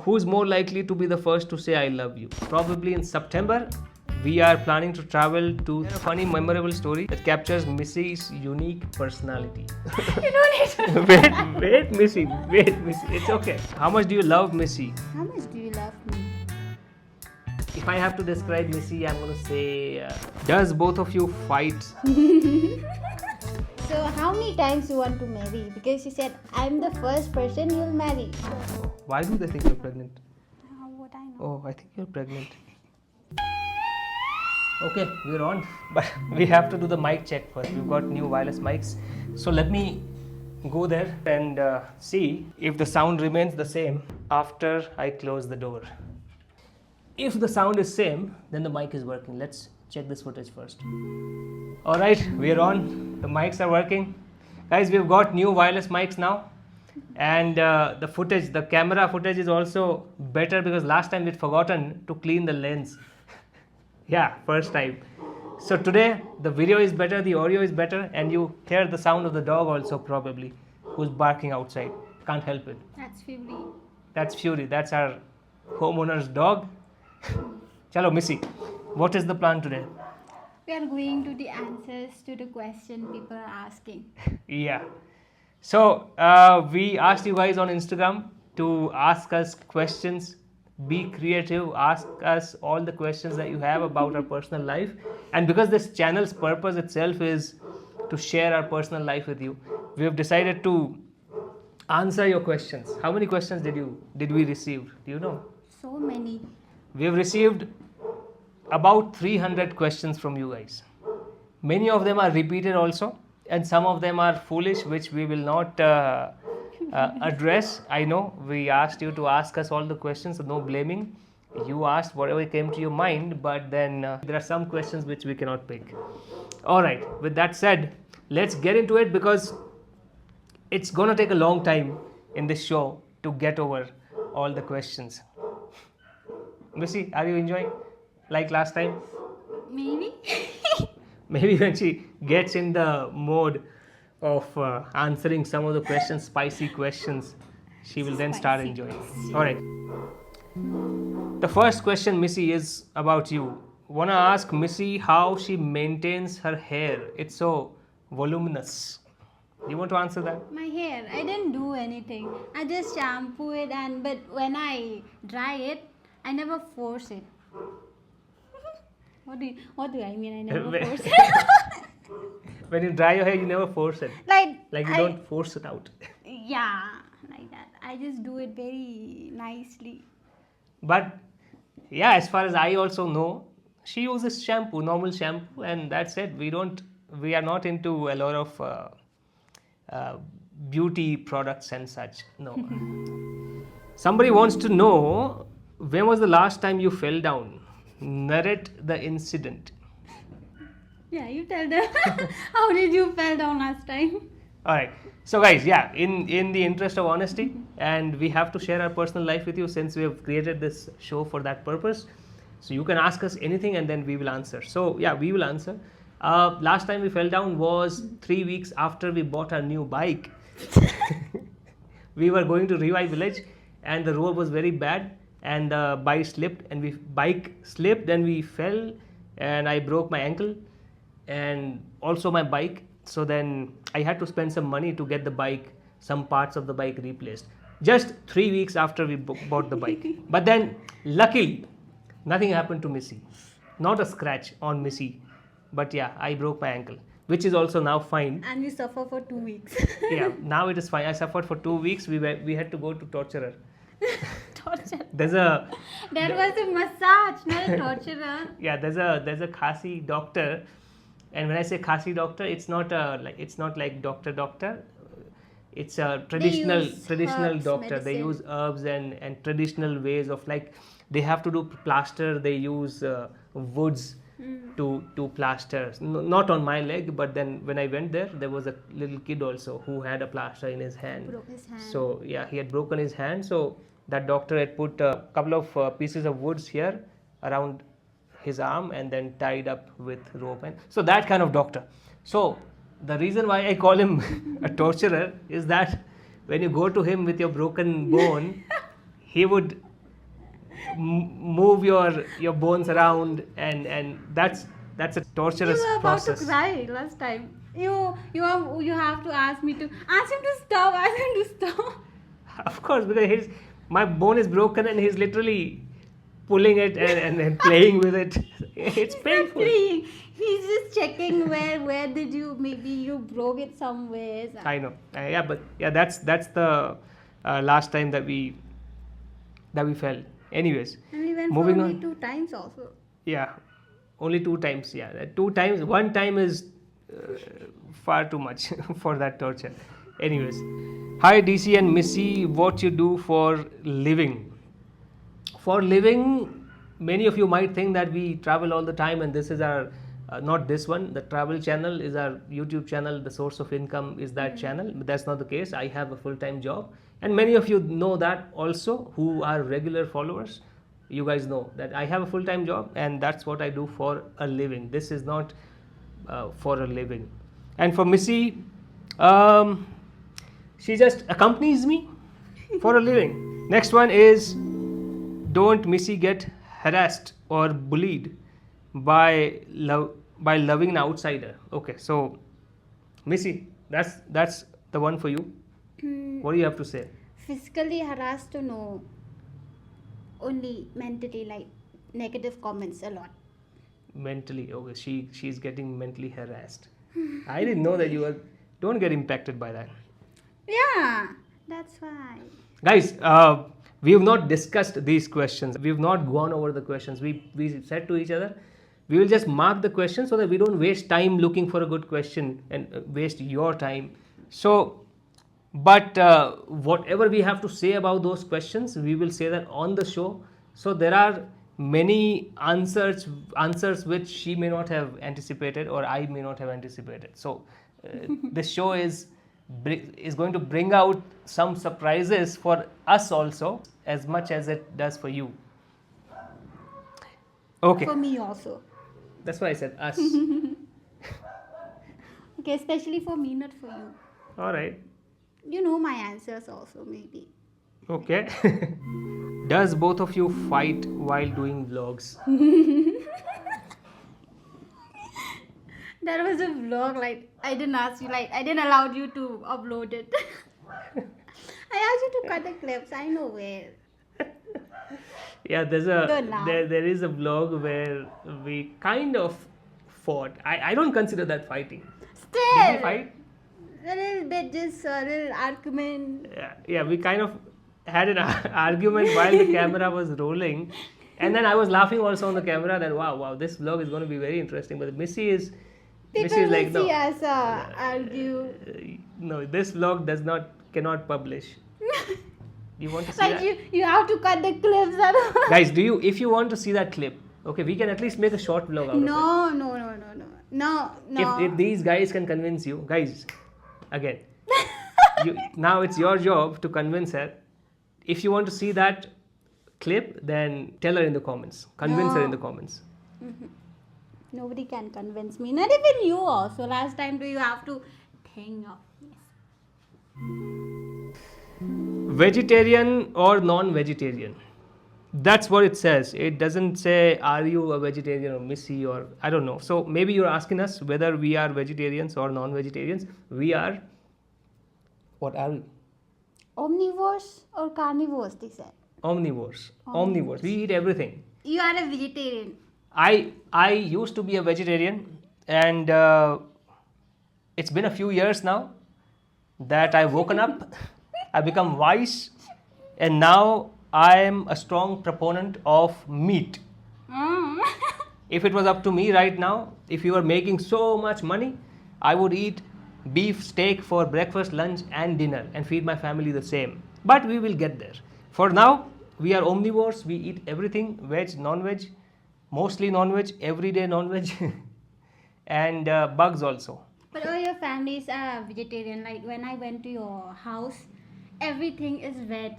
who's more likely to be the first to say I love you? Probably in September. We are planning to travel to a funny, memorable story that captures Missy's unique personality. You don't need to. Wait, Missy. It's okay. How much do you love Missy? How much do you love me? If I have to describe Missy, I'm going to say, does both of you fight? So how many times you want to marry? Because you said I'm the first person you'll marry. Why do they think you're pregnant? What I know. Oh, I think you're pregnant. Okay, we're on, but we have to do the mic check first. We've got new wireless mics. So let me go there and see if the sound remains the same after I close the door. If the sound is same, then the mic is working. Let's check this footage first. All right, we're on. The mics are working. Guys, we've got new wireless mics now. And the camera footage is also better because last time we'd forgotten to clean the lens. Yeah, first time. So today the video is better, the audio is better, and you hear the sound of the dog also probably, who's barking outside. Can't help it. That's Fury. That's Fury. That's our homeowner's dog. Chalo, Missy, what is the plan today? We are going to the answers to the question people are asking. Yeah. So we asked you guys on Instagram to ask us questions. Be creative, ask us all the questions that you have about our personal life. And because this channel's purpose itself is to share our personal life with you, we have decided to answer your questions. How many questions did we receive? Do you know? So many. We have received about 300 questions from you guys. Many of them are repeated also, and some of them are foolish, which we will not address. I know we asked you to ask us all the questions, so no blaming. You asked whatever came to your mind, but then there are some questions which we cannot pick. All right, with that said, let's get into it because it's gonna take a long time in this show to get over all the questions. Missy, are you enjoying like last time? Maybe. Maybe when she gets in the mode of answering some of the questions, spicy questions, she will then start enjoying. All right. The first question, Missy, is about you. Wanna ask Missy how she maintains her hair? It's so voluminous. Do you want to answer that? My hair, I didn't do anything. I just shampoo it, but when I dry it, I never force it. What do I mean? I never force it. When you dry your hair, you never force it. Like you don't force it out. Yeah, like that. I just do it very nicely. But yeah, as far as I also know, she uses shampoo, normal shampoo, and that's it. We are not into a lot of beauty products and such. No. Somebody wants to know, when was the last time you fell down? Narrate the incident. Yeah, you tell them. How did you fell down last time? All right. So guys, yeah, in the interest of honesty, and we have to share our personal life with you since we have created this show for that purpose. So you can ask us anything and then we will answer. So yeah, we will answer. Last time we fell down was 3 weeks after we bought our new bike. We were going to Revive Village and the road was very bad and the bike slipped and we fell and I broke my ankle and also my bike. So then I had to spend some money to get the bike, some parts of the bike replaced. Just 3 weeks after we bought the bike. But then luckily nothing happened to Missy. Not a scratch on Missy. But yeah, I broke my ankle, which is also now fine. And we suffer for 2 weeks. Yeah, now it is fine. I suffered for 2 weeks. We had to go to torturer. Torture. That was a massage, not a torturer. Yeah, there's a Khasi doctor, and when I say Khasi doctor, it's not like doctor. It's a traditional herbs, doctor. medicine. They use herbs and traditional ways of, like, they have to do plaster. They use woods to plaster. Not on my leg, but then when I went there was a little kid also who had a plaster in his hand. Broke his hand. So yeah, he had broken his hand. So that doctor had put a couple of pieces of woods here around his arm and then tied up with rope. And so that kind of doctor. So the reason why I call him a torturer is that when you go to him with your broken bone, he would move your bones around, and that's a torturous You were about process. to cry last time. You have to ask me to ask him to stop. Ask him to stop. Of course, because my bone is broken and he's literally pulling it and playing with it. It's He's painful. not playing. He's just checking where did you, maybe you broke it somewhere. I know. But that's the last time that we fell. Anyways, And we went moving for only on. 2 times also. Yeah, only 2 times. Yeah, 2 times. 1 time is far too much for that torture. Anyways, hi DC and Missy, what you do for living? For living, many of you might think that we travel all the time, and this is our not this one. The travel channel is our YouTube channel. The source of income is that channel, but that's not the case. I have a full-time job, and many of you know that also, who are regular followers. You guys know that I have a full-time job, and that's what I do for a living. This is not for a living. And for Missy, she just accompanies me for a living. Next one is, don't Missy get harassed or bullied by loving an outsider? Okay, so Missy, that's the one for you. What do you have to say? Physically harassed to no. Only mentally, like negative comments a lot. Mentally, okay, she's getting mentally harassed. I didn't know that you were. Don't get impacted by that. Yeah, that's why. Guys, we have not discussed these questions. We have not gone over the questions. We said to each other, we will just mark the questions so that we don't waste time looking for a good question and waste your time. So, but whatever we have to say about those questions, we will say that on the show. So there are many answers which she may not have anticipated or I may not have anticipated. So this show is going to bring out some surprises for us also, as much as it does for you. Okay, For me also. that's why I said us. Okay, especially for me, not for you. All right. You know my answers also, maybe. Okay. Does both of you fight while doing vlogs? That was a vlog, like, I didn't ask you, like, I didn't allow you to upload it. I asked you to cut the clips, I know where. Yeah, Don't laugh. there is a vlog where we kind of fought. I don't consider that fighting. Did we Still, fight? a little bit, just a little argument. Yeah, we kind of had an argument while the camera was rolling, and then I was laughing also on the camera. That wow, this vlog is going to be very interesting. But Missy is People like, will see no, us argue. no, this vlog cannot publish. You want to see Like, that? you have to cut the clips. Guys, if you want to see that clip, okay, we can at least make a short vlog out of it. No. If these guys can convince you, guys, again, now it's your job to convince her. If you want to see that clip, then tell her in the comments. Convince her in the comments. Nobody can convince me. Not even you also. Last time you have to think of this. Vegetarian or non-vegetarian? That's what it says. It doesn't say, are you a vegetarian or Missy, or I don't know. So maybe you're asking us whether we are vegetarians or non-vegetarians. We are. What are we? Omnivores or carnivores, they said. Omnivores. Omnivores. We eat everything. You are a vegetarian. I used to be a vegetarian, and it's been a few years now that I've woken up, I've become wise, and now I am a strong proponent of meat. If it was up to me right now, if you were making so much money, I would eat beef steak for breakfast, lunch and dinner and feed my family the same. But we will get there. For now, we are omnivores. We eat everything, veg, non-veg, mostly non-veg, everyday non-veg, and bugs also. But all your families are vegetarian. Like when I went to your house, everything is veg.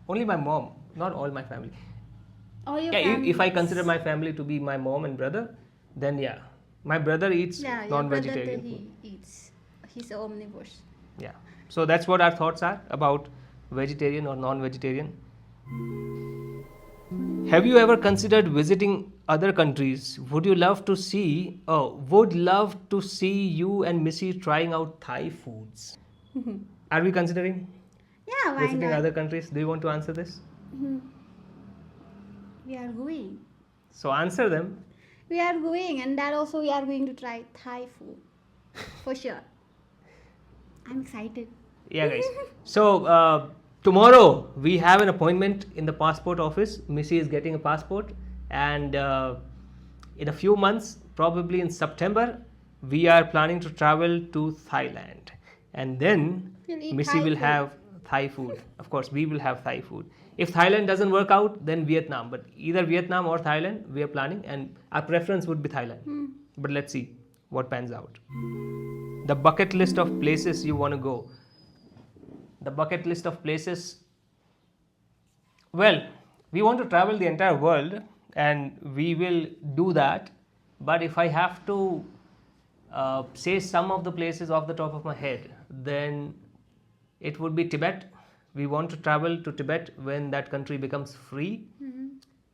Only my mom, not all my family. All your Yeah, if I families- consider my family to be my mom and brother, then yeah, my brother eats Yeah, your non-vegetarian brother, food. he eats. He's omnivores. Yeah, so that's what our thoughts are about vegetarian or non-vegetarian. Have you ever considered visiting other countries? Would love to see you and Missy trying out Thai foods. Are we considering Yeah, why visiting not? other countries? Do you want to answer this? We are going. So answer them. We are going, and that also we are going to try Thai food. For sure. I'm excited. Yeah, guys. So tomorrow we have an appointment in the passport office. Missy is getting a passport, and in a few months, probably in September, we are planning to travel to Thailand, and then We'll eat Missy Thai will food. have Thai food. Of course, we will have Thai food. If Thailand doesn't work out, then Vietnam. But either Vietnam or Thailand, we are planning, and our preference would be Thailand. But let's see what pans out. The bucket list of places you want to go. The bucket list of places. Well, we want to travel the entire world, and we will do that. But if I have to say some of the places off the top of my head, then it would be Tibet. We want to travel to Tibet when that country becomes free.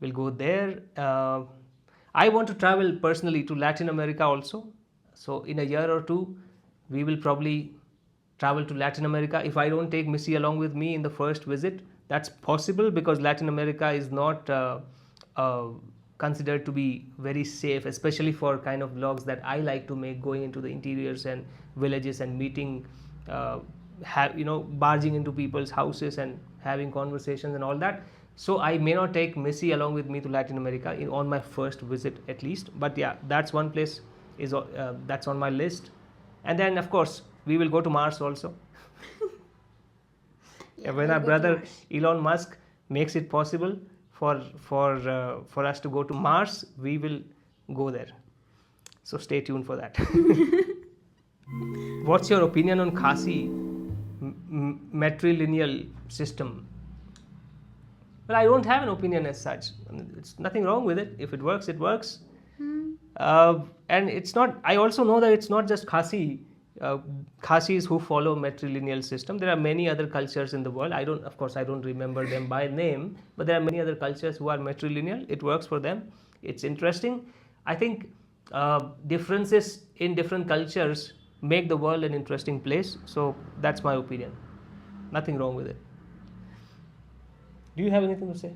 We'll go there. I want to travel personally to Latin America also. So in a year or two, we will probably travel to Latin America. If I don't take Missy along with me in the first visit, that's possible because Latin America is not considered to be very safe, especially for kind of vlogs that I like to make, going into the interiors and villages and meeting, barging into people's houses and having conversations and all that. So I may not take Missy along with me to Latin America on my first visit at least. But yeah, that's one place that's on my list. And then of course we will go to Mars also. When we'll our go to brother Mars. Elon Musk makes it possible for us to go to Mars, we will go there. So stay tuned for that. What's your opinion on Khasi matrilineal system? Well, I don't have an opinion as such. It's nothing wrong with it. If it works, it works. And it's not. I also know that it's not just Khasi. Khasis who follow matrilineal system. There are many other cultures in the world. I don't remember them by name, but there are many other cultures who are matrilineal. It works for them. It's interesting. I think differences in different cultures make the world an interesting place. So that's my opinion. Nothing wrong with it. Do you have anything to say?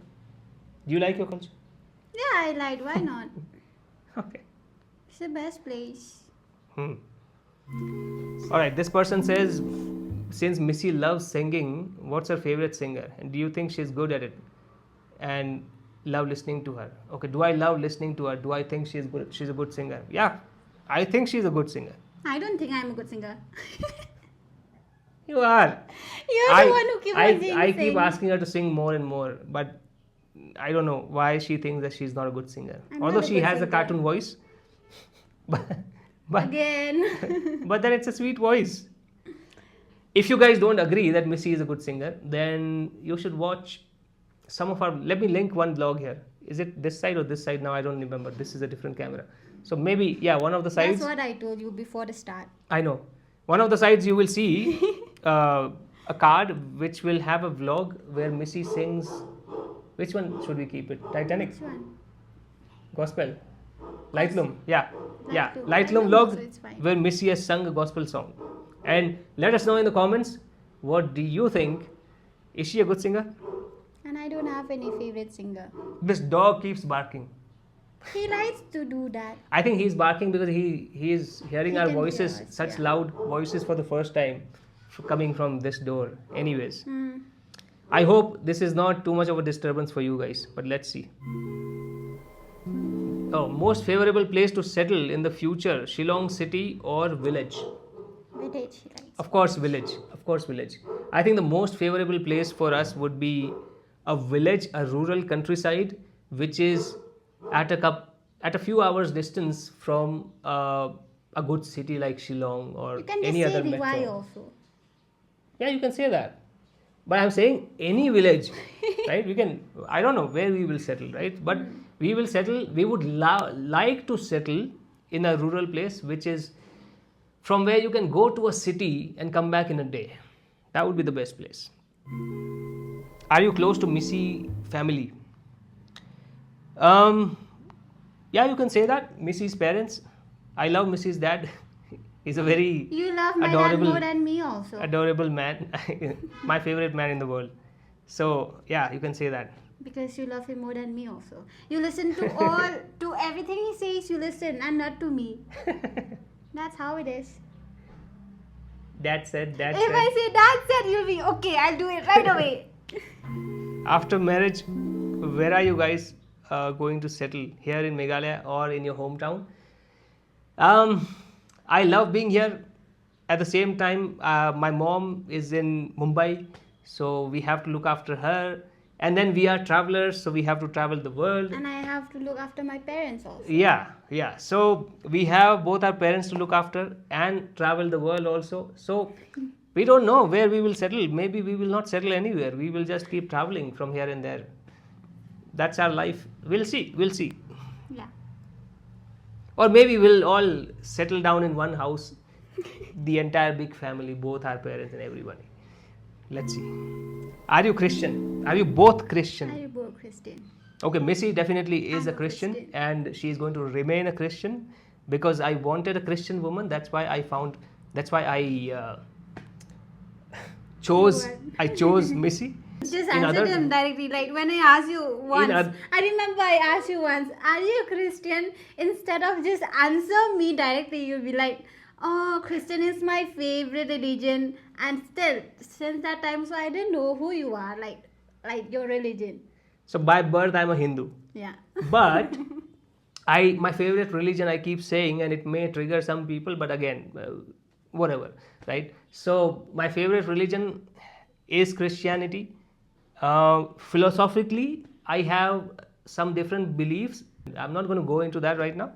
Do you like your culture? Yeah, I lied. Why not? Okay. It's the best place. All right. This person says, since Missy loves singing, what's her favorite singer? And do you think she's good at it? And love listening to her. Okay. Do I love listening to her? Do I think she's good? She's a good singer. Yeah, I think she's a good singer. I don't think I'm a good singer. You are. You're the one who keeps on saying I keep asking her to sing more and more, but I don't know why she thinks that she's not a good singer. I'm Although not a she good has a singer. cartoon voice. But Again. but then it's a sweet voice. If you guys don't agree that Missy is a good singer, then you should watch some of our. Let me link one vlog here. Is it this side or this side? Now I don't remember. This is a different camera. So maybe, yeah, one of the sides. That's what I told you before the start. I know. One of the sides you will see a card which will have a vlog where Missy sings. Which one should we keep it? Titanic? Which one? Gospel? Lightroom? Yeah. Yeah. Lightroom. Lightroom Lightroom vlog also it's fine. where Missy has sung a gospel song. And let us know in the comments, what do you think? Is she a good singer? And I don't have any favorite singer. This dog keeps barking. He likes to do that. I think he's barking because he is hearing He our can hear voices, us, such yeah. loud voices for the first time coming from this door. Anyways, Hmm. I hope this is not too much of a disturbance for you guys, but let's see. Oh, most favorable place to settle in the future, Shillong city or village? Village he likes. Of course, village. Of course, village. I think the most favorable place for us would be a village, a rural countryside, which is at a few hours distance from a good city like Shillong or You can just any say other Rewai metro. also. Yeah, you can say that. But I'm saying any village, right? We can. I don't know where we will settle, right? But we will settle. We would like to settle in a rural place, which is from where you can go to a city and come back in a day. That would be the best place. Are you close to Missy family? Yeah, you can say that. Missy's parents. I love Missy's dad. He's a very You love my dad adorable, more than me also. adorable man. My favorite man in the world. So yeah, you can say that. Because you love him more than me also. You listen to to everything he says, you listen, and not to me. That's how it is. Dad said. If I say dad said, you'll be okay, I'll do it right away. After marriage, where are you guys going to settle? Here in Meghalaya or in your hometown? I love being here. At the same time, my mom is in Mumbai, so we have to look after her. And then we are travelers, so we have to travel the world. And I have to look after my parents also. Yeah. So we have both our parents to look after and travel the world also. So we don't know where we will settle. Maybe we will not settle anywhere. We will just keep traveling from here and there. That's our life. We'll see. Yeah. Or maybe we'll all settle down in one house. The entire big family, both our parents and everybody. Let's see. Are you Christian? Are you both Christian? Are you both Christian? Okay, Missy definitely is I'm a Christian, Christian. and she is going to remain a Christian because I wanted a Christian woman. That's why I chose Missy. Just In answer other- them directly. Like when I asked you once, I remember I asked you once, are you a Christian? Instead of just answer me directly, you'll be like, oh, Christian is my favorite religion. And still, since that time, so I didn't know who you are, like your religion. So by birth, I'm a Hindu. Yeah. But my favorite religion, I keep saying, and it may trigger some people, but again, whatever, right? So my favorite religion is Christianity. Philosophically, I have some different beliefs. I'm not going to go into that right now.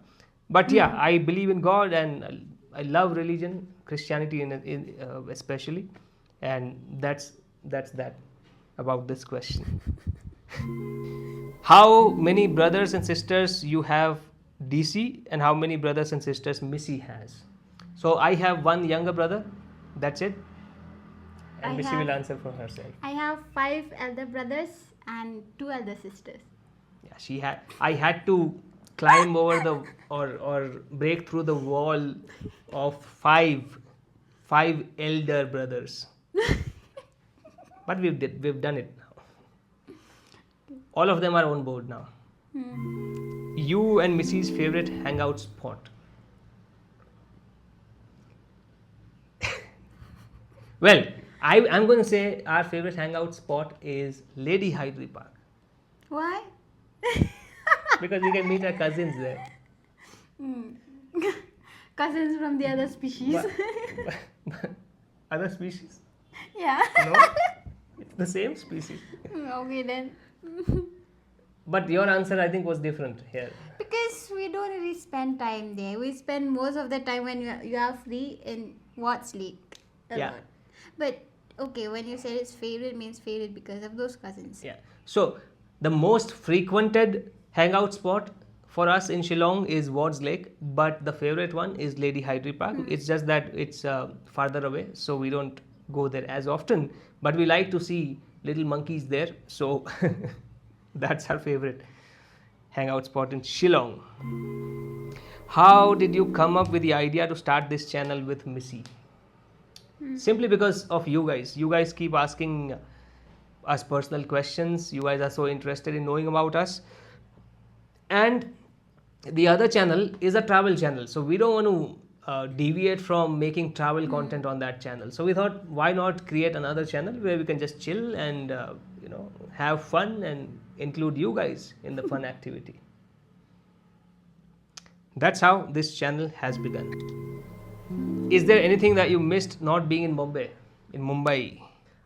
But yeah, I believe in God and I love religion, Christianity especially. And that's that about this question. How many brothers and sisters you have, DC, and how many brothers and sisters Missy has? So I have one younger brother. That's it. And Missy will answer for herself. I have 5 elder brothers and 2 elder sisters. Yeah, I had to climb over the or break through the wall of five elder brothers. But we've done it now. All of them are on board now. You and Missy's favorite hangout spot. Well, I'm going to say our favorite hangout spot is Lady Hydri Park. Why? Because we can meet our cousins there. Cousins from the other species. Other species? Yeah. No, it's the same species. Okay then. But your answer, I think, was different here. Because we don't really spend time there. We spend most of the time when you are free in Watts Lake. Yeah. But okay, when you said it's favorite, means favorite because of those cousins. Yeah. So the most frequented hangout spot for us in Shillong is Wards Lake, but the favorite one is Lady Hydri Park. It's just that it's farther away, so we don't go there as often. But we like to see little monkeys there, so that's our favorite hangout spot in Shillong. How did you come up with the idea to start this channel with Missy? Simply because of you guys. You guys keep asking us personal questions. You guys are so interested in knowing about us. And the other channel is a travel channel. So we don't want to deviate from making travel content on that channel. So we thought, why not create another channel where we can just chill and have fun and include you guys in the fun activity. That's how this channel has begun. Is there anything that you missed not being in Mumbai?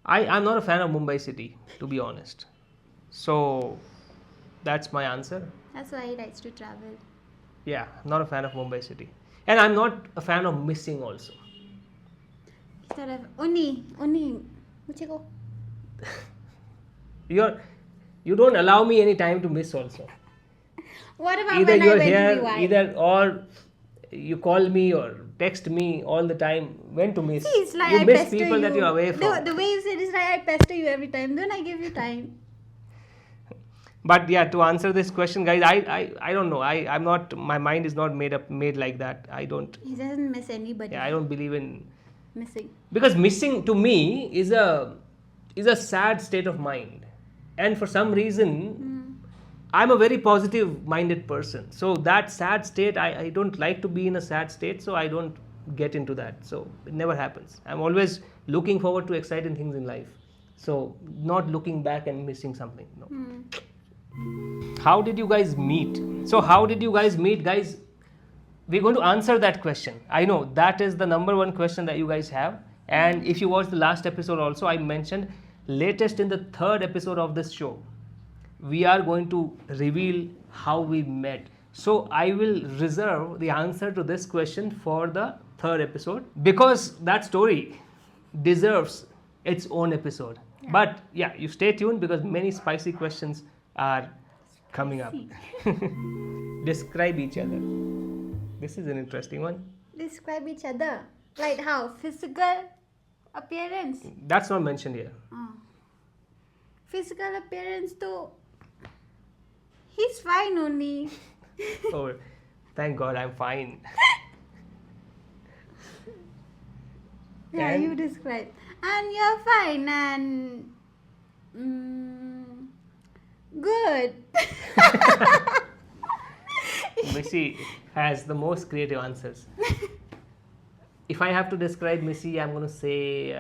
I'm not a fan of Mumbai city, to be honest. So that's my answer. That's why he likes to travel. Yeah, I'm not a fan of Mumbai city. And I'm not a fan of missing also. Instead of Uni, muche go. You don't allow me any time to miss also. What about Either when I you're went here, to DY? or you call me or text me all the time. When to miss? See, it's like you I miss pester people that you're away from. The way you said is like I pester you every time. Don't I give you time? But yeah, to answer this question, guys, I don't know. I'm not. My mind is not made like that. I don't. He doesn't miss anybody. Yeah, I don't believe in Missing. because missing to me is a sad state of mind, and for some reason, I'm a very positive minded person. So that sad state, I don't like to be in a sad state. So I don't get into that. So it never happens. I'm always looking forward to exciting things in life. So not looking back and missing something. No. How did you guys meet? So how did you guys meet, guys? We're going to answer that question. I know that is the number one question that you guys have. And if you watched the last episode also, I mentioned latest in the 3rd episode of this show, we are going to reveal how we met. So I will reserve the answer to this question for the 3rd episode because that story deserves its own episode. Yeah. But yeah, you stay tuned because many spicy questions are coming up. Describe each other. This is an interesting one. Describe each other. Like how? Physical appearance? That's not mentioned here. Physical appearance too. He's fine only. Oh, thank God I'm fine. Yeah, And- you describe. And you're fine and good. Missy has the most creative answers. If I have to describe Missy, I'm going to say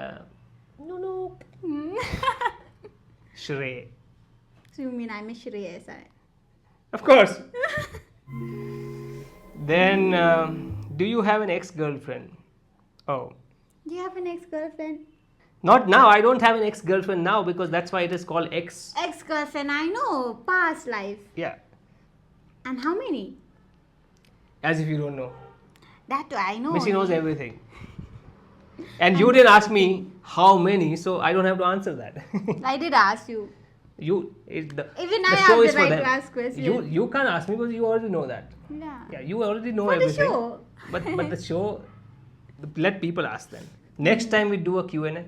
no. Shrey. So you mean I'm a Shreyas? Of course. Then, do you have an ex-girlfriend? Oh. Do you have an ex-girlfriend? Not now. I don't have an ex-girlfriend now because that's why it is called ex. Ex-girlfriend, I know. Past life. Yeah. And how many? As if you don't know. That too, I know. Missy knows everything. And you didn't ask me how many, so I don't have to answer that. I did ask you. Even I the have show the is for right them. to ask questions. You can't ask me because you already know that. Yeah. You already know For the everything. show. But the show, let people ask them. Next time we do a Q&A,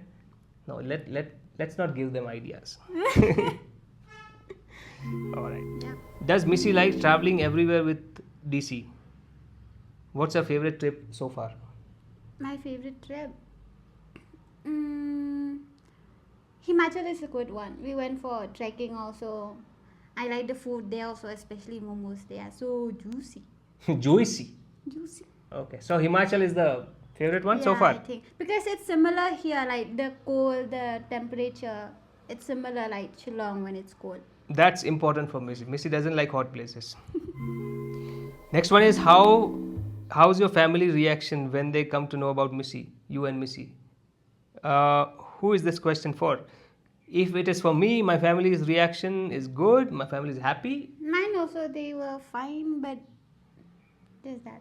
no, let's not give them ideas. All right. Yeah. Does Missy like traveling everywhere with DC? What's her favorite trip so far? My favorite trip? Himachal is a good one. We went for trekking also. I like the food there also, especially momos. They are so juicy. Juicy. Juicy. Okay. So Himachal is the favorite one so Yeah, far? I think. Because it's similar here, like the cold, the temperature. It's similar like Shillong when it's cold. That's important for Missy. Missy doesn't like hot places. Next one is how's your family reaction when they come to know about Missy, you and Missy? Who is this question for? If it is for me, my family's reaction is good. My family is happy. Mine also, they were fine, but just that.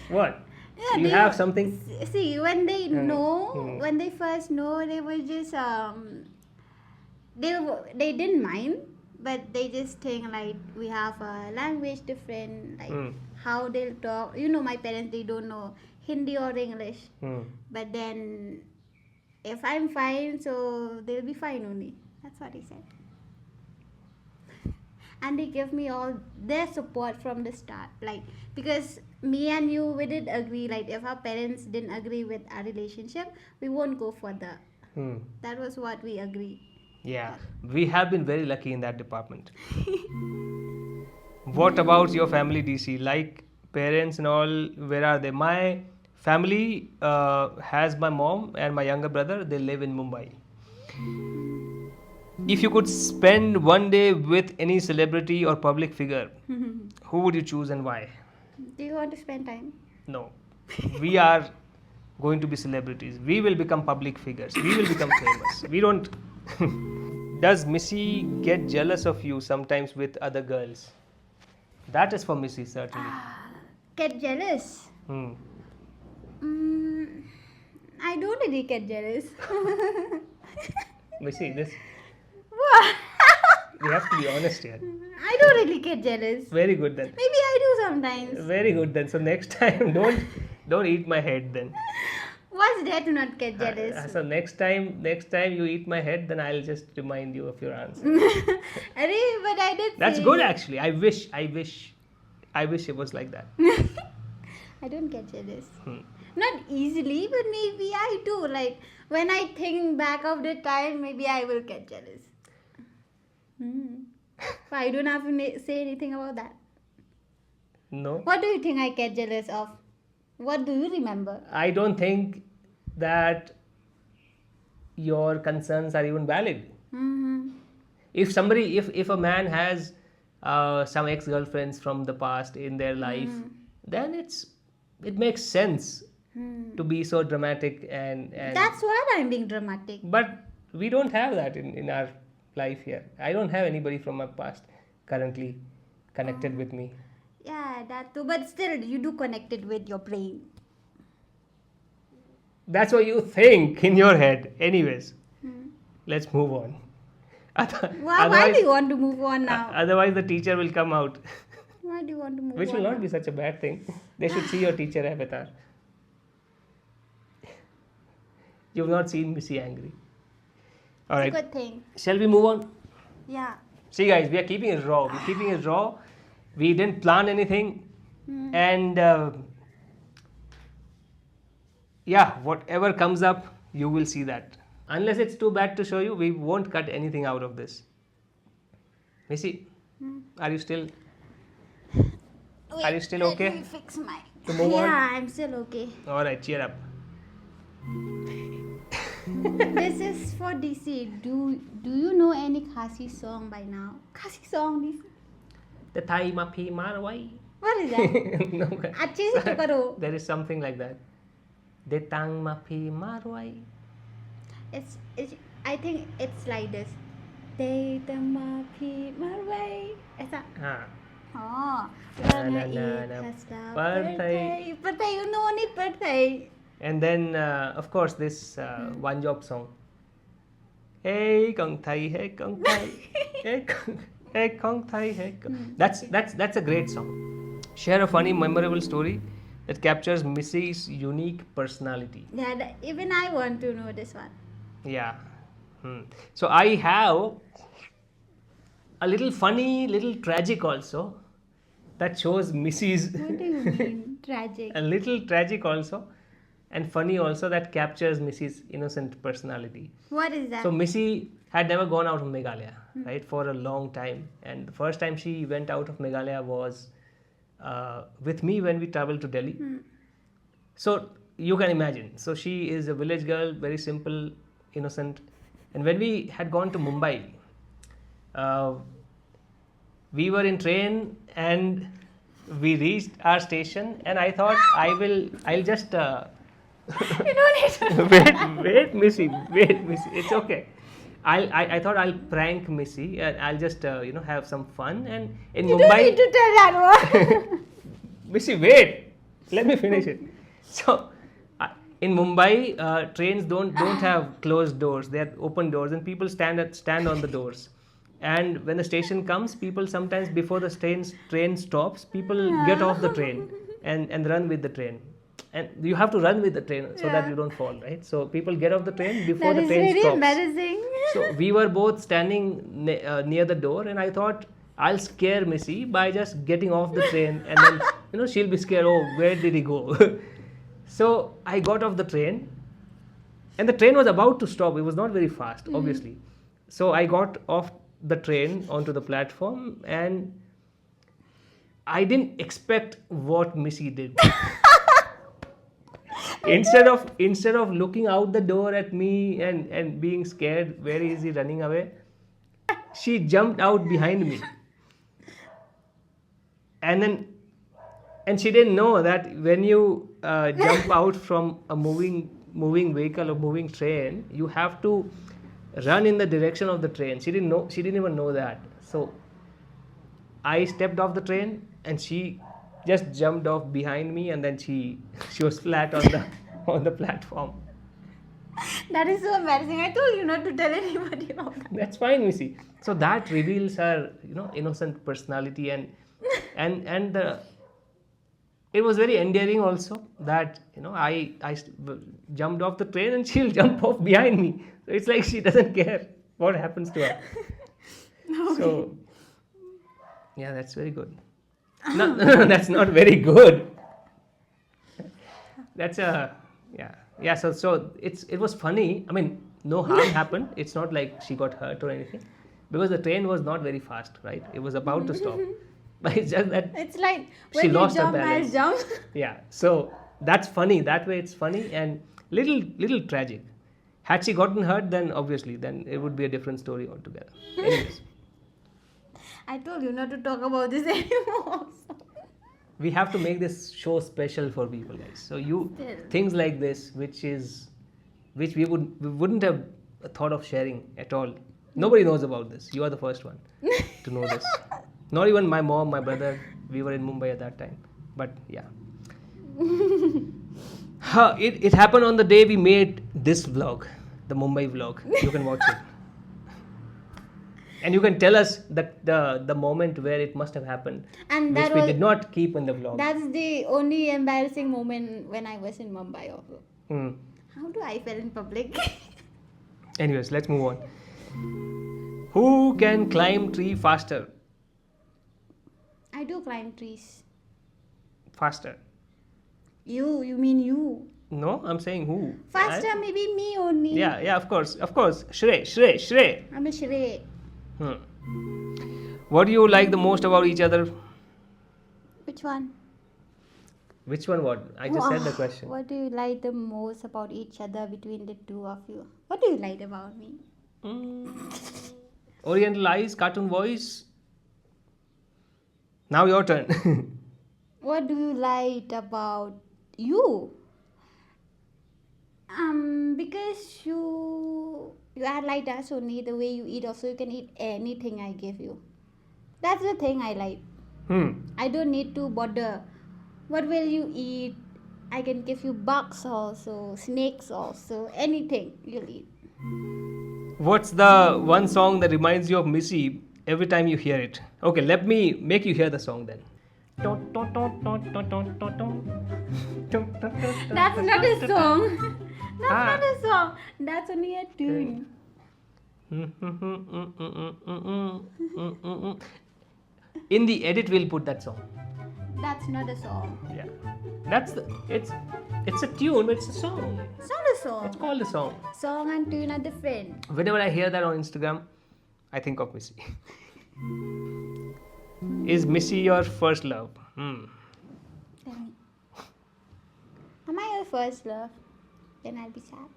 What? Yeah, You they have were- something? See, when they know, Hmm. when they first know, they were just they didn't mind, but they just think like we have a language different, like how they'll talk. You know, my parents, they don't know Hindi or English, but then if I'm fine, so they'll be fine only. That's what he said. And they give me all their support from the start, like, because me and you, we did agree, like, if our parents didn't agree with our relationship, we won't go further. That was what we agreed. Yeah, we have been very lucky in that department. What about your family, DC? Like parents and all, where are they? My family has my mom and my younger brother. They live in Mumbai. If you could spend one day with any celebrity or public figure, who would you choose and why? Do you want to spend time? No. We are going to be celebrities. We will become public figures. We will become famous. We don't. Does Missy get jealous of you sometimes with other girls? That is for Missy, certainly. Get jealous? I don't really get jealous. Missy, this. What? We have to be honest here. I don't really get jealous. Very good then. Maybe I do sometimes. Very good then. So next time, don't eat my head then. What's there to not get jealous? So next time you eat my head, then I'll just remind you of your answer. Arey, but I did. That's say good it. actually. I wish it was like that. I don't get jealous. Hmm. Not easily, but maybe I do. Like when I think back of the time, maybe I will get jealous. But I don't have to say anything about that. No. What do you think I get jealous of? What do you remember? I don't think that your concerns are even valid. Mm-hmm. If a man has some ex-girlfriends from the past in their life, then it makes sense to be so dramatic and That's why I'm being dramatic. but we don't have that in our life here. I don't have anybody from my past currently connected with me. Yeah, that too. But still, you do connect it with your brain. That's what you think in your head. Anyways, let's move on. Why do you want to move on now? Otherwise, the teacher will come out, Why do you want to move which on? will not now? be such a bad thing. They should see your teacher avatar. You've not seen Missy angry. All It's right. a good thing. Shall we move on? Yeah. See, guys, we are keeping it raw. We're keeping it raw. We didn't plan anything. And yeah, whatever comes up, you will see that. Unless it's too bad to show you, we won't cut anything out of this. Missy, are you still Wait, still let okay me fix my. to move on? Yeah, I'm still okay. All right, cheer up. This is for DC. Do you know any Khasi song by now? Khasi song, DC. The Thai Mapi Marwai. What is that? No, अच्छे से तो करो. there is something like that. The Tang Mapi Marwai. It's I think it's like this. They tama pi marway. ऐसा. Ah. Oh. Na, na, Wanna na, eat na. pasta Birthday. birthday. You know only birthday. And then, of course, this One Job song. Hey, Kong Thai, hey, Kong Thai, hey, Kong Thai, hey. That's a great song. Share a funny, memorable story that captures Missy's unique personality. Yeah, even I want to know this one. Yeah. So I have a little funny, little tragic also that shows Missy's What do you mean? Tragic. a little tragic also and funny also that captures Missy's innocent personality. What is that? So Missy had never gone out of Meghalaya, right, for a long time. And the first time she went out of Meghalaya was with me when we traveled to Delhi. So you can imagine. So she is a village girl, very simple, innocent. And when we had gone to Mumbai, we were in train and we reached our station. And I thought I'll just You don't need to. wait, Missy, it's okay. I thought I'll prank Missy and I'll just have some fun and in You Mumbai. don't need to tell that one. Missy, wait, let me finish it. So in Mumbai, trains don't have closed doors; they have open doors, and people stand on the doors. And when the station comes, people sometimes before the train stops, people get off the train and run with the train. And you have to run with the train so that you don't fall, right? So people get off the train before That the is train very stops. embarrassing. So we were both standing near the door, and I thought I'll scare Missy by just getting off the train, and then she'll be scared. Oh, where did he go? So I got off the train, and the train was about to stop. It was not very fast, obviously. So I got off the train onto the platform, and I didn't expect what Missy did. Instead of looking out the door at me and being scared, where is he running away? She jumped out behind me. And she didn't know that when you jump out from a moving vehicle or moving train, you have to run in the direction of the train. She didn't even know that. So I stepped off the train and she just jumped off behind me, and then she was flat on the platform. That is so embarrassing. I told you not to tell anybody about that. That's fine, Missy. So that reveals her innocent personality and it was very endearing also that, jumped off the train and she'll jump off behind me. So it's like she doesn't care what happens to her. So, yeah, that's very good. No, that's not very good. That's yeah. So it was funny. I mean, no harm happened. It's not like she got hurt or anything, because the train was not very fast, right? It was about to stop, but it's just that It's like she when you lost her jump, I'll balance. jump. Yeah. So that's funny. That way, it's funny and little tragic. Had she gotten hurt, then obviously, then it would be a different story altogether. Anyways, I told you not to talk about this anymore. we have to make this show special for people, guys. So Still. things like this, which we wouldn't have thought of sharing at all. Nobody knows about this. You are the first one to know this. Not even my mom, my brother. We were in Mumbai at that time. But yeah. It happened on the day we made this vlog, the Mumbai vlog. You can watch it. And you can tell us the moment where it must have happened, And which that we was did not keep in the vlog. that's the only embarrassing moment when I was in Mumbai also. Hmm. How do I fell in public? Anyways, let's move on. Who can climb tree faster? I do climb trees. Faster. You mean you? No, I'm saying who. Faster, maybe me only. Yeah, of course. Shrey. I'm a Shrey. What do you like the most about each other? Which one? Which one? What? I just said the question. What do you like the most about each other between the two of you? What do you like about me? Oriental eyes, cartoon voice. Now your turn. What do you like about you? Because you are like us only. The way you eat, also you can eat anything I give you. That's the thing I like. I don't need to bother. What will you eat? I can give you bugs also, snakes also, anything you'll eat. What's the one song that reminds you of Missy every time you hear it? Okay, let me make you hear the song then. That's not a song. That's not a song. That's only a tune. In the edit, we'll put that song. That's not a song. Yeah, it's a tune, but it's a song. It's not a song. It's called a song. Song and tune are different. Whenever I hear that on Instagram, I think of Missy. Is Missy your first love? Tell me. Am I your first love? Then I'll be sad.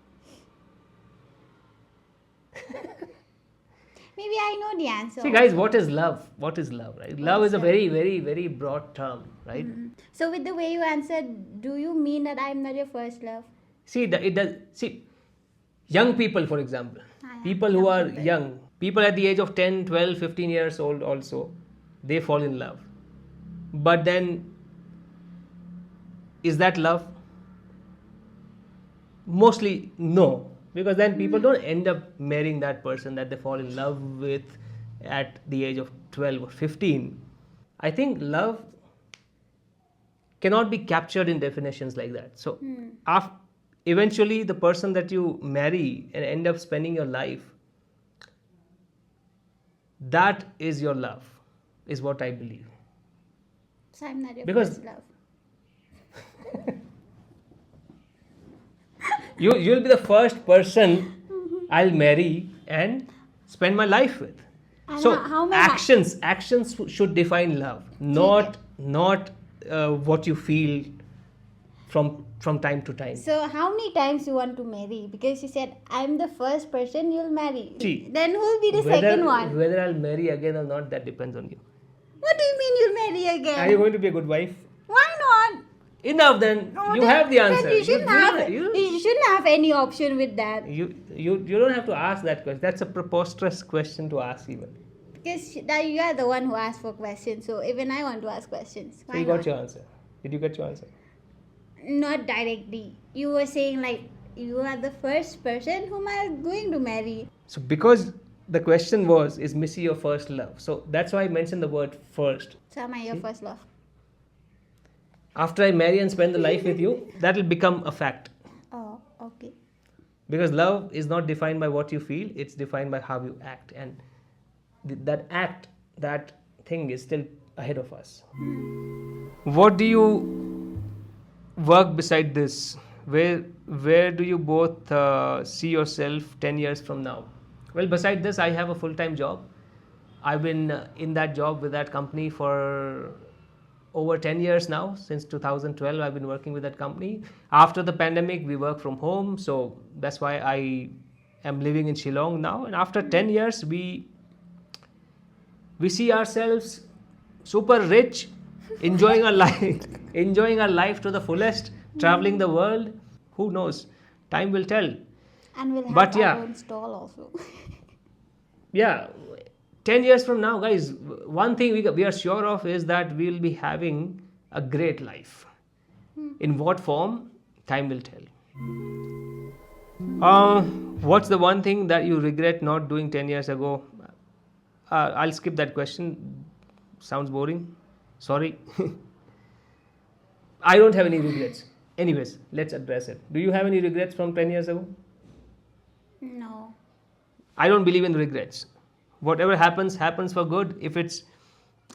Maybe I know the answer. See, guys, what is love? What is love, right? Love is a very, very, very broad term, right? So with the way you answered, do you mean that I'm not your first love? See, it does. See, young people, for example, people who are young, people at the age of 10, 12, 15 years old also, they fall in love. But then, is that love? Mostly no, because then people don't end up marrying that person that they fall in love with at the age of 12 or 15. I think love cannot be captured in definitions like that. So eventually the person that you marry and end up spending your life, that is your love, is what I believe. So I'm not your Because- first love. You'll be the first person I'll marry and spend my life with. And So how many actions should define love, not what you feel from time to time. So how many times you want to marry? Because you said I'm the first person you'll marry. See, Then who will be the second one? Whether I'll marry again or not, that depends on you. What do you mean you'll marry again? Are you going to be a good wife? Why not? Enough then. No, You then- have the then answer. You shouldn't have. you- You shouldn't have any option with that. you don't have to ask that question. That's a preposterous question to ask even. Because that you are the one who asked for questions. So even I want to ask questions. So Why you not? got your answer. Did you get your answer? Not directly. You were saying like you are the first person whom I am going to marry. So because the question was, is Missy your first love? So that's why I mentioned the word first. So am I your first love? After I marry and spend the life with you, that will become a fact. Oh, okay. Because love is not defined by what you feel, it's defined by how you act. And that thing is still ahead of us. What do you work beside this? Where do you both see yourself 10 years from now? Well, beside this, I have a full-time job. I've been in that job with that company for over 10 years now. Since 2012, I've been working with that company. After the pandemic, we work from home, so that's why I am living in Shillong now. And after 10 years, we see ourselves super rich, enjoying our life to the fullest, traveling the world. Who knows? Time will tell. And we'll have our own stall also. Yeah, 10 years from now, guys, one thing we are sure of is that we will be having a great life. In what form? Time will tell. What's the one thing that you regret not doing 10 years ago? I'll skip that question. Sounds boring. Sorry. I don't have any regrets. Anyways, let's address it. Do you have any regrets from 10 years ago? No. I don't believe in regrets. Whatever happens for good. If it's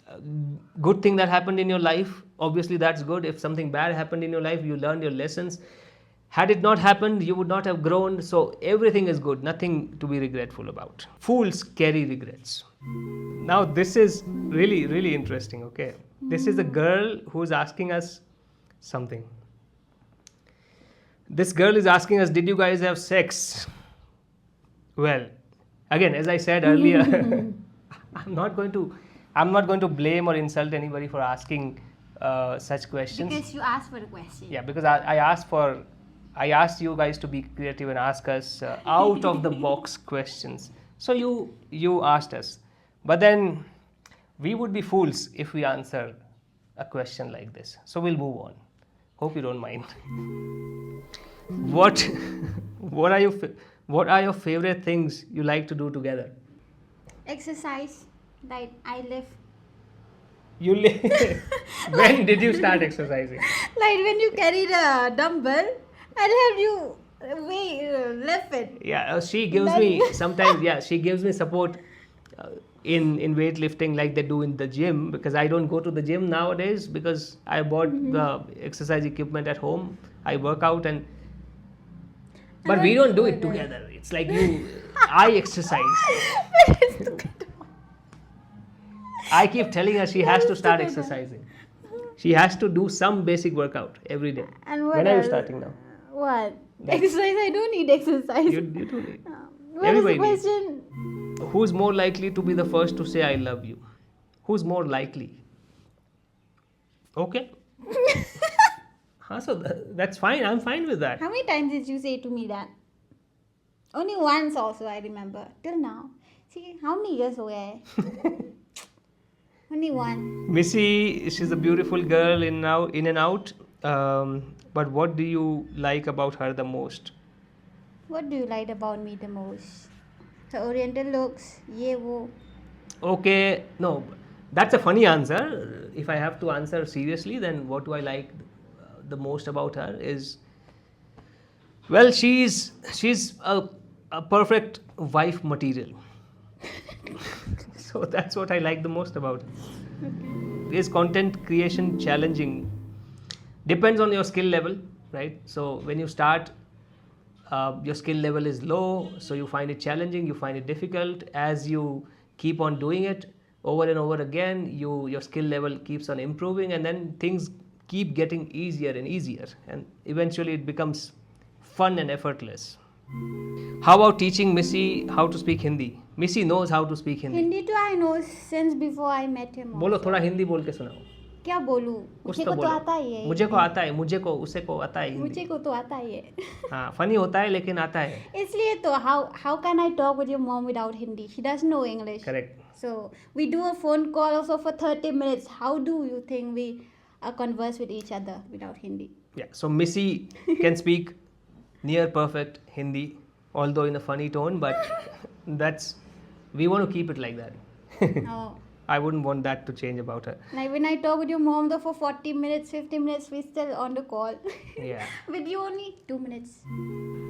a good thing that happened in your life, obviously that's good. If something bad happened in your life, you learned your lessons. Had it not happened, you would not have grown. So everything is good. Nothing to be regretful about. Fools carry regrets. Now this is really, really interesting, okay? This is a girl who's asking us something. This girl is asking us, did you guys have sex? Well, again, as I said earlier, I'm not going to blame or insult anybody for asking such questions. Because you asked for the question. Yeah, because I asked you guys to be creative and ask us out of the box questions. So you asked us, but then we would be fools if we answer a question like this. So we'll move on. Hope you don't mind. What are your favorite things you like to do together? Exercise. Like I live. You live. When did you start exercising? Like when you carry the dumbbell, I'll have you lift it. Yeah, she gives me sometimes. Yeah, she gives me support in weightlifting like they do in the gym, because I don't go to the gym nowadays because I bought the exercise equipment at home. I work out but we don't do it together. It's like I exercise. I keep telling her she has to start exercising. She has to do some basic workout every day. And what when are you else? starting now? What? Exercise? I don't need exercise. You do need. What is the question? Who's more likely to be the first to say I love you? Who's more likely? Okay. So that's fine. I'm fine with that. How many times did you say to me that? Only once also, I remember. Till now. See, how many years away? Only one. Missy, she's a beautiful girl in and out. But what do you like about her the most? What do you like about me the most? Her oriental looks. Yeah, wo. Okay, no, that's a funny answer. If I have to answer seriously, then what do I like the most about her is, well, she's a perfect wife material. So that's what I like the most about her. Is content creation challenging? Depends on your skill level, right? So when you start, your skill level is low, so you find it challenging, you find it difficult. As you keep on doing it over and over again, your skill level keeps on improving, and then things keep getting easier and easier, and eventually it becomes fun and effortless. How about teaching Missy how to speak Hindi? Missy knows how to speak Hindi. Hindi too I know since before I met him. बोलो थोड़ा हिंदी बोल के सुनाओ. क्या बोलूं? मुझे को तो आता ही है. मुझे को आता है, मुझे को उसे को आता है हिंदी. मुझे को तो आता ही है. हाँ, funny होता है लेकिन आता है. इसलिए तो how can I talk with your mom without Hindi? She doesn't know English. Correct. So we do a phone call also for 30 minutes. How do you think we converse with each other without Hindi? Yeah. So Missy can speak near perfect Hindi, although in a funny tone, but we want to keep it like that. Oh. I wouldn't want that to change about her. Like when I talk with your mom though for 40 minutes, 50 minutes, we still on the call. Yeah. With you only 2 minutes.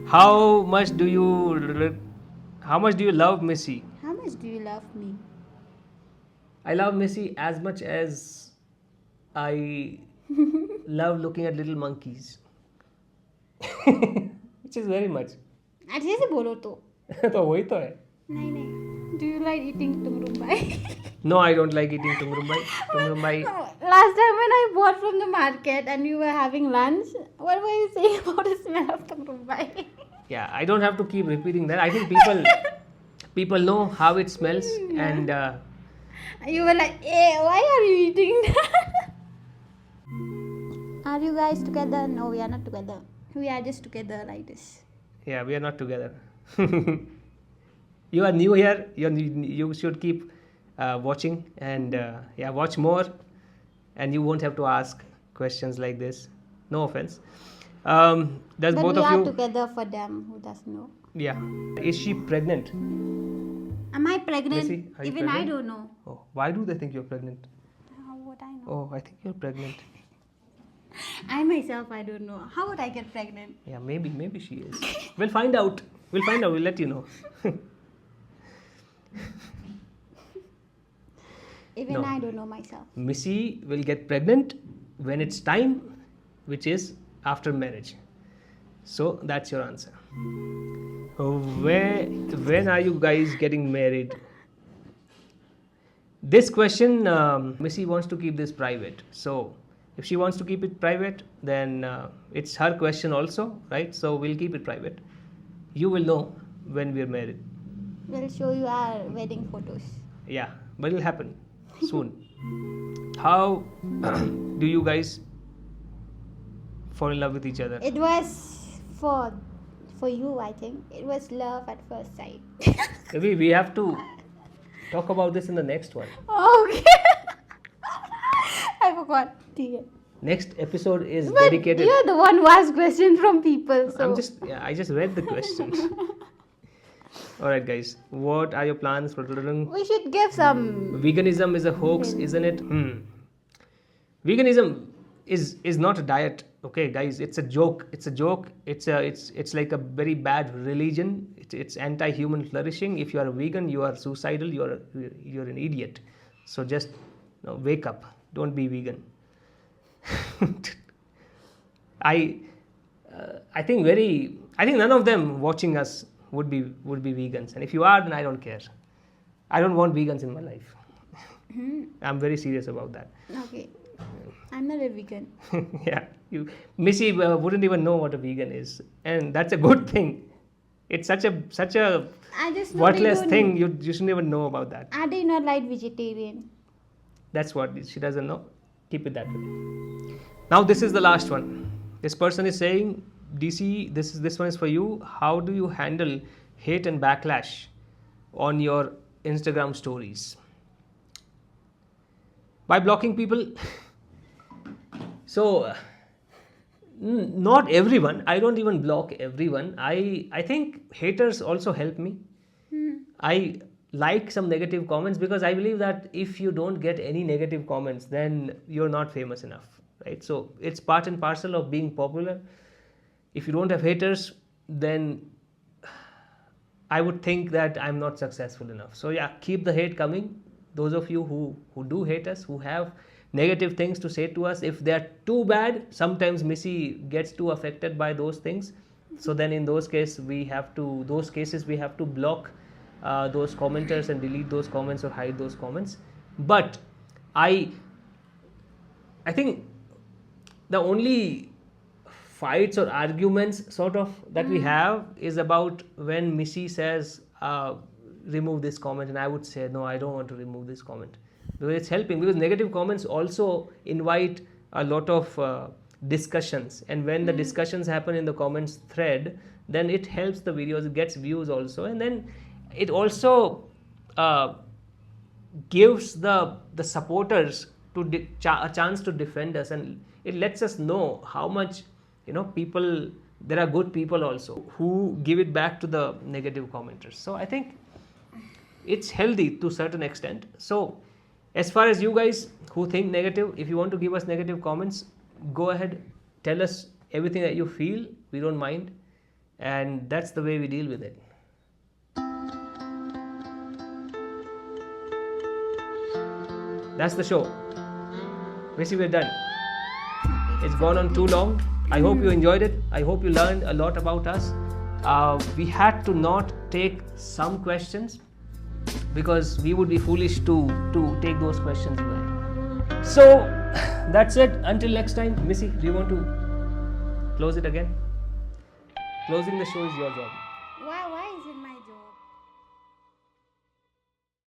How much do you love Missy? How much do you love me? I love Missy as much as I love looking at little monkeys. Which is very much. अच्छे से बोलो तो. तो वही तो है. नहीं. Do you like eating tumrumbai? No, I don't like eating tumrumbai. Tumrumbai. Last time when I bought from the market and you were having lunch, what were you saying about the smell of tumrumbai? Yeah, I don't have to keep repeating that. I think people know how it smells, and you were like, "Hey, why are you eating that?" Are you guys together? No, we are not together. We are just together like this. Yeah, we are not together. You are new here. You should keep watching and watch more, and you won't have to ask questions like this. No offense. Does But both we of are you? together for them who doesn't know. Yeah. Is she pregnant? Am I pregnant? Missy, are you Even I pregnant? don't know. Oh, why do they think you're pregnant? How would I know? Oh, I think you're pregnant. I myself, I don't know. How would I get pregnant? Yeah, maybe she is. We'll find out. We'll let you know. Even No. I don't know myself. Missy will get pregnant when it's time, which is after marriage. So that's your answer. When are you guys getting married? This question, Missy wants to keep this private. So if she wants to keep it private, then it's her question also, right? So we'll keep it private. You will know when we're married. We'll show you our wedding photos. Yeah, but it'll happen soon. How do you guys fall in love with each other? It was for you, I think. It was love at first sight. We have to talk about this in the next one. Okay. I forgot. Okay. Next episode is But dedicated. you're the one who asks questions from people. So. I just read the questions. All right, guys. What are your plans for We should give some. veganism? Is a hoax, isn't it? Veganism is not a diet. Okay, guys, it's a joke. It's like a very bad religion. It's anti-human flourishing. If you are a vegan, you are suicidal. You're an idiot. So just wake up. Don't be vegan. I think none of them watching us would be vegans, and if you are, then I don't care. I don't want vegans in my life. I'm very serious about that. Okay. I'm not a vegan. Yeah, Missy wouldn't even know what a vegan is, and that's a good thing. It's such a I just know worthless they don't- thing. You shouldn't even know about that. Are they not like vegetarian? That's what she doesn't know. Keep it that way. Now this is the last one. This person is saying, DC, this one is for you. How do you handle hate and backlash on your Instagram stories? By blocking people. So not everyone. I don't even block everyone. I think haters also help me. I like some negative comments because I believe that if you don't get any negative comments, then you're not famous enough, right? So it's part and parcel of being popular. If you don't have haters, then I would think that I'm not successful enough. So yeah, keep the hate coming. Those of you who do hate us, who have negative things to say to us, if they're too bad, sometimes Missy gets too affected by those things. So then in those cases we have to block those commenters and delete those comments or hide those comments. But I think the only fights or arguments sort of that we have is about when Missy says remove this comment, and I would say no, I don't want to remove this comment, because it's helping, because negative comments also invite a lot of discussions, and when the discussions happen in the comments thread, then it helps the videos, it gets views also, and then it also gives the supporters to a chance to defend us, and it lets us know how much people, there are good people also who give it back to the negative commenters. So I think it's healthy to a certain extent. So As far as you guys who think negative, if you want to give us negative comments, go ahead, tell us everything that you feel. We don't mind, and that's the way we deal with it. That's the show. Missy, we're done. It's gone on too long. I hope you enjoyed it. I hope you learned a lot about us. We had to not take some questions because we would be foolish to take those questions away. So that's it. Until next time, Missy, do you want to close it again? Closing the show is your job. Why is it my